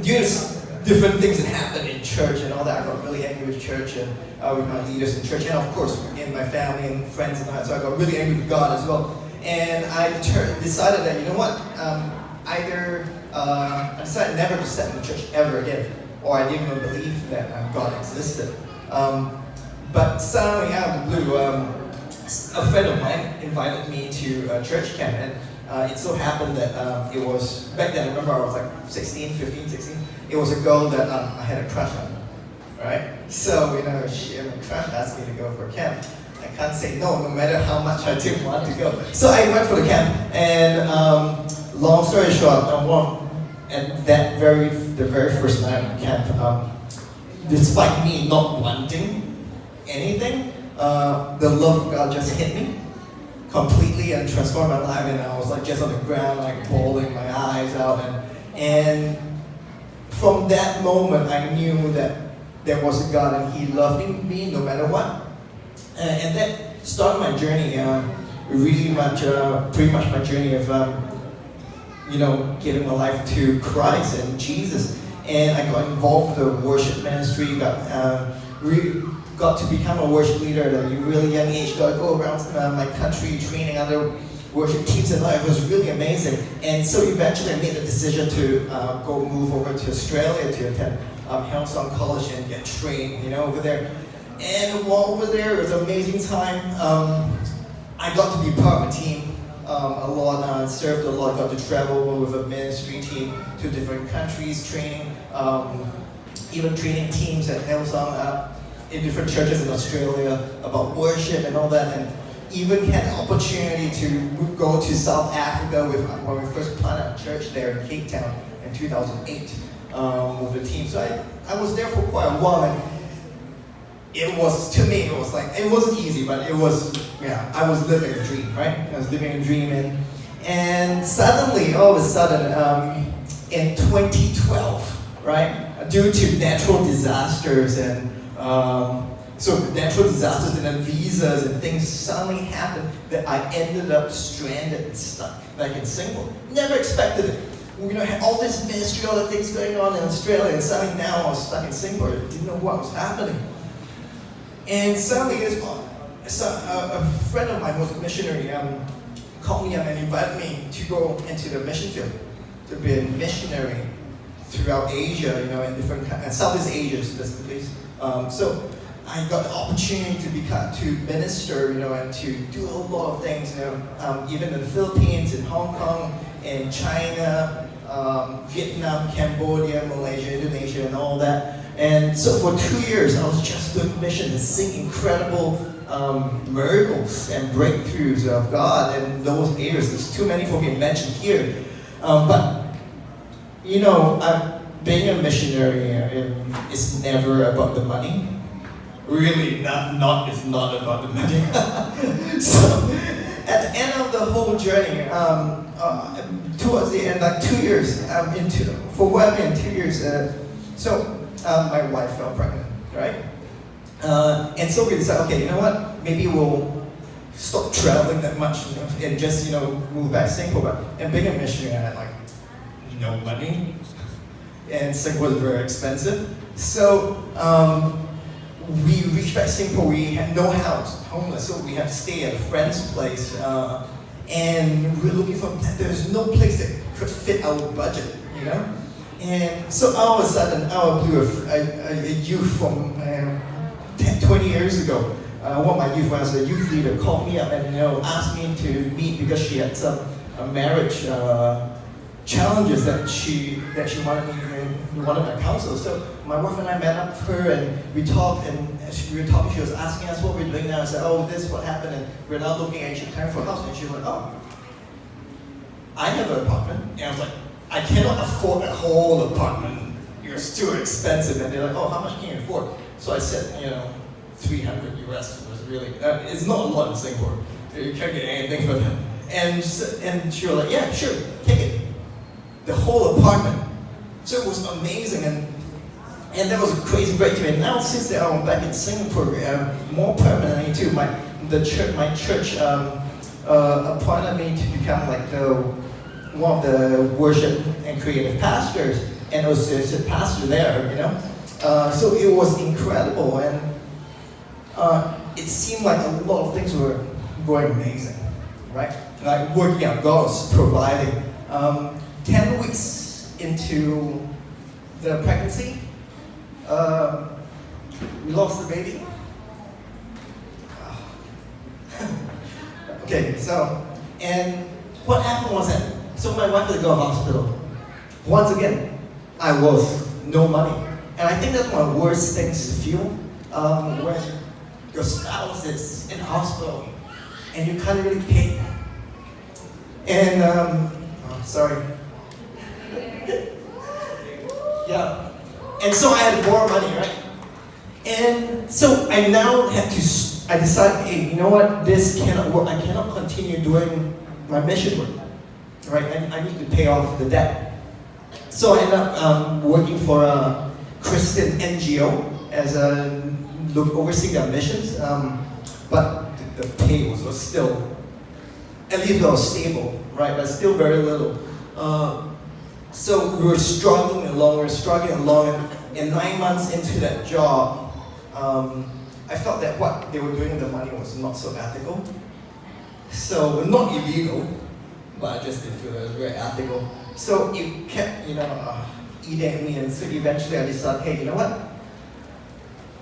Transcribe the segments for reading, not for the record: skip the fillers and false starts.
due to different things that happened in church and all that, I got really angry with church and with my leaders in church, and of course in my family and friends and all that. So I got really angry with God as well. And I decided that, you know what, I decided never to step in the church ever again, or I didn't even believe that God existed. But suddenly out of the blue, a friend of mine invited me to a church camp, and it so happened that it was, back then I remember I was like 15, 16, it was a girl that I had a crush on, right? So, you know, my crush asked me to go for a camp. I can't say no matter how much I didn't want to go. So I went for the camp, and long story short, at the very first night of the camp, despite me not wanting anything, the love of God just hit me completely and transformed my life, and I was like just on the ground, like bawling my eyes out, and from that moment I knew that there was a God and He loved me no matter what. And that started my journey, pretty much my journey of giving my life to Christ and Jesus. And I got involved with the worship ministry, got to become a worship leader at a really young age, got to go around my country training other worship teams, and it was really amazing. And so eventually I made the decision to move over to Australia to attend Hillsong College and get trained, over there. And while over there, it was an amazing time. I got to be part of a team a lot, served a lot, got to travel with a ministry team to different countries, training, even training teams at Hillsong in different churches in Australia about worship and all that, and even had the opportunity to go to South Africa when we first planted a church there in Cape Town in 2008 with the team. So I was there for quite a while, and it wasn't easy, but I was living a dream, right? I was living a dream, and suddenly, all of a sudden, in 2012, right, due to natural disasters and natural disasters and then visas and things suddenly happened that I ended up stranded and stuck, like in Singapore. Never expected it. Had all this ministry, all the things going on in Australia, and suddenly now I was stuck in Singapore. I didn't know what was happening. And suddenly, a friend of mine who was a missionary called me up and invited me to go into the mission field, to be a missionary throughout Asia, in different Southeast Asia specifically. So I got the opportunity to minister, and to do a lot of things, even in the Philippines, in Hong Kong, in China, Vietnam, Cambodia, Malaysia, Indonesia, and all that. And so for 2 years, I was just doing missions and seeing incredible miracles and breakthroughs of God in those areas. There's too many for me to mention here. Being a missionary is never about the money. Really, it's not about the money. So, at the end of the whole journey, towards the end, like 2 years in 2 years, my wife fell pregnant, right? And so we decided, okay, you know what? Maybe we'll stop traveling that much, and just, move back to Singapore. And being a missionary, I had like no money, and Singapore was very expensive. So we reached back to Singapore. We had no house, homeless, so we had to stay at a friend's place. And we were looking for. There's no place that could fit our budget, And so all of a sudden, out of blue, a youth from 20 years ago, one of my youth, when I was a youth leader, called me up and asked me to meet because she had some marriage challenges that she wanted my counsel. So my wife and I met up with her and we talked, and as we were talking, she was asking us what we're doing now. I said, this is what happened, and we're now looking at time for a house. And she went, I have an apartment. And I was like, I cannot afford a whole apartment. It's too expensive. And they're like, how much can you afford? So I said, 300 US was really, it's not a lot in Singapore. You can't get anything for that. And she was like, yeah, sure, take it. The whole apartment. So it was amazing, and that was a crazy breakthrough. And now since then, I'm back in Singapore, more permanently too. My church appointed me to become like one of the worship and creative pastors and associate pastor there, So it was incredible, and it seemed like a lot of things were going amazing, right? Like working out, God was providing. 10 weeks into the pregnancy, we lost the baby. Okay, and what happened was that, so my wife had to go to the hospital. Once again, I was no money. And I think that's one of the worst things to feel when your spouse is in the hospital and you can't really pay. And, sorry. Yeah. And so I had to borrow money, right? And so I now had to, I decided, hey, you know what, this cannot work. I cannot continue doing my mission work, right? I need to pay off the debt. So I ended up working for a Christian NGO as overseeing their missions, but the pay was still, at least it was stable, right? But still very little. So we were struggling along, and 9 months into that job, I felt that what they were doing with the money was not so ethical. So, not illegal, but I just didn't feel it was very ethical. So it kept, eating at me, and so eventually I decided, hey, you know what?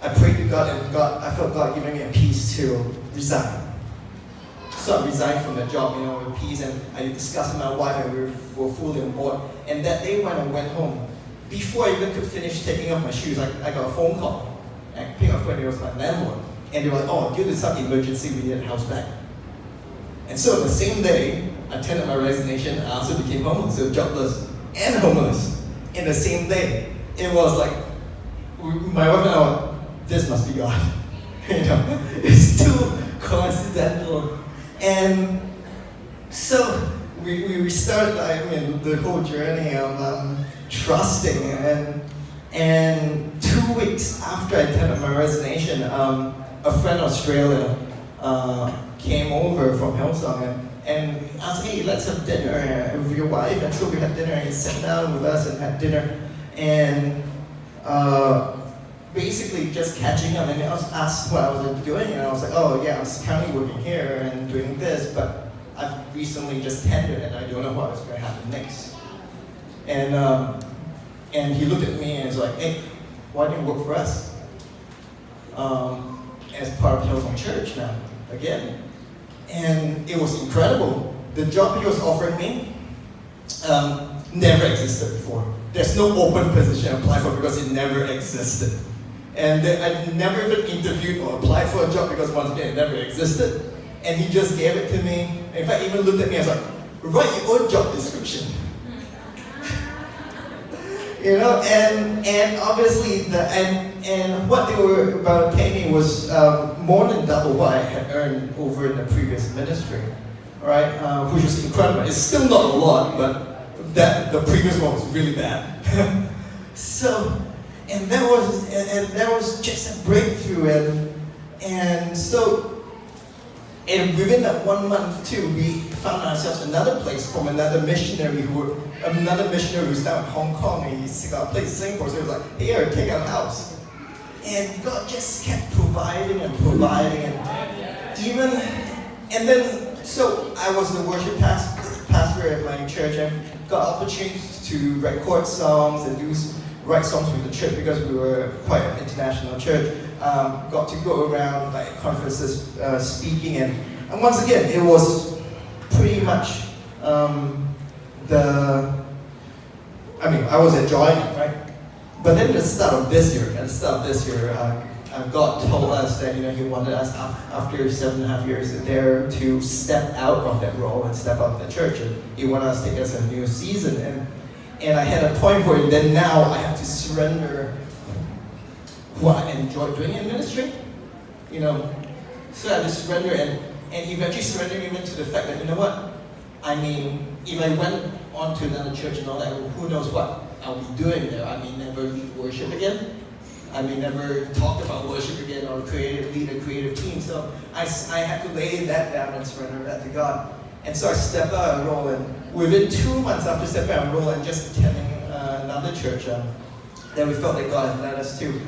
I prayed to God, and I felt God giving me a peace to resign. So I resigned from that job, with peace, and I discussed with my wife, and we were fully on board. And that day when I went home, before I even could finish taking off my shoes, I got a phone call. I picked up when it was my landlord, and they were like, oh, due to some emergency, we need a house back. And so the same day, I tendered my resignation, I also became homeless, so jobless and homeless in the same day. It was like, my wife and I were, this must be God. It's too coincidental. And so we started, the whole journey of trusting, and 2 weeks after I tendered my resignation, a friend in Australia came over from Hillsong and asked, hey, let's have dinner with your wife. And so we had dinner, and he sat down with us and had dinner, and basically just catching up. And I was asked what I was doing, and I was like, oh yeah, I'm currently working here and doing this, but I've recently just tendered and I don't know what was going to happen next. And he looked at me and was like, hey, why don't you work for us? As part of Hillsong Church now, again. And it was incredible. The job he was offering me never existed before. There's no open position to apply for because it never existed. And I never even interviewed or applied for a job because once again, it never existed. And he just gave it to me. In fact, he even looked at me and was like, write your own job description. And obviously, and what they were about to pay me was more than double what I had earned over in the previous ministry, right? Which was incredible. It's still not a lot, but the previous one was really bad. So, and that was just a breakthrough, and so. And within that 1 month too, we found ourselves another place from another missionary who's now in Hong Kong, and he's got a place in Singapore. So he was like, here, take our house. And God just kept providing and providing, and then, so I was the worship pastor at my church, and got opportunities to record songs and write songs with the church because we were quite an international church. Got to go around like conferences speaking, and once again it was pretty much I was enjoying it, right? But then at the start of this year, God told us that He wanted us after 7.5 years there to step out of that role and step out of the church, and He wanted us to take us a new season, and I had a point where then now I have to surrender what I enjoyed doing in ministry, So I just surrender and eventually surrendering even to the fact that, if I went on to another church and all that, who knows what I'll be doing there. I may never lead worship again. I may never talk about worship again or lead a creative team. So I had to lay that down and surrender that to God. And so I stepped out of role, and within 2 months after stepping out of role and just attending another church that we felt that God had led us to.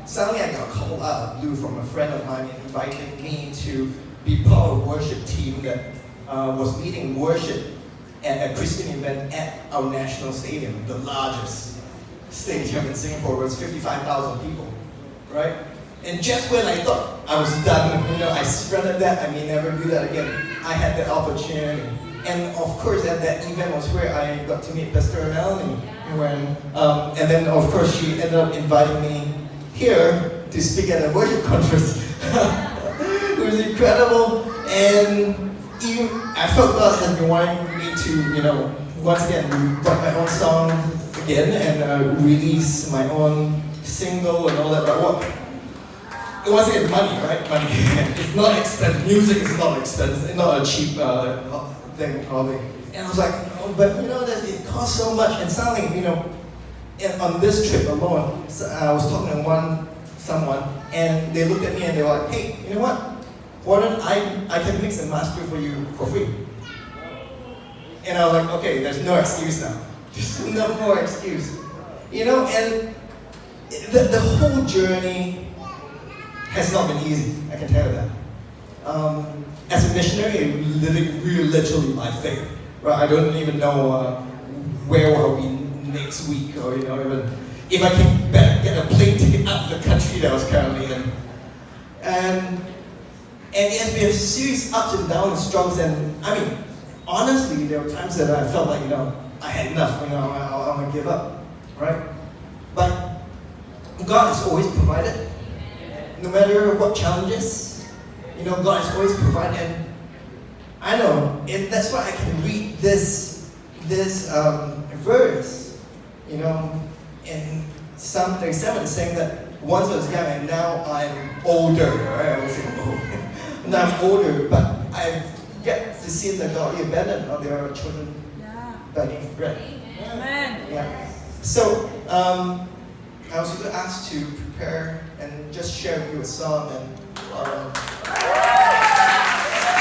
Suddenly I got called out of the blue from a friend of mine inviting me to be part of a worship team that was leading worship at a Christian event at our national stadium, the largest stadium in Singapore. It was 55,000 people, right? And just when I thought I was done, I surrendered that, I may never do that again, I had that opportunity. And of course, at that event was where I got to meet Pastor Melanie. And then, of course, she ended up inviting me here to speak at a worship conference. It was incredible. And I felt God has been wanting me to, once again, write my own song again and release my own single and all that. But it wasn't money, right? Money. It's not expensive. Music is not expensive. It's not a cheap thing, probably. And I was like, but it costs so much. And suddenly, on this trip alone, I was talking to someone, and they looked at me and they were like, hey, you know what? Why don't I can mix and master for you for free? And I was like, okay, there's no excuse now. There's no more excuse. And the whole journey has not been easy, I can tell you that. As a missionary, I'm living really literally by faith. Right? I don't even know where are we next week, or even if I can get a plane ticket out of the country that I was currently in. And it has been a series of ups and downs and struggles. And I mean, honestly, there were times that I felt like I had enough. I'm gonna give up, right? But God has always provided. No matter what challenges, God has always provided. And I know, and that's why I can read this verse, in Psalm 37, saying that once I was young and now I'm older, right? I was saying, now I'm older, but I've yet to see the godly abandoned, or there are children begging for bread. Amen. Yeah. So, I was asked to prepare and just share with you a song, and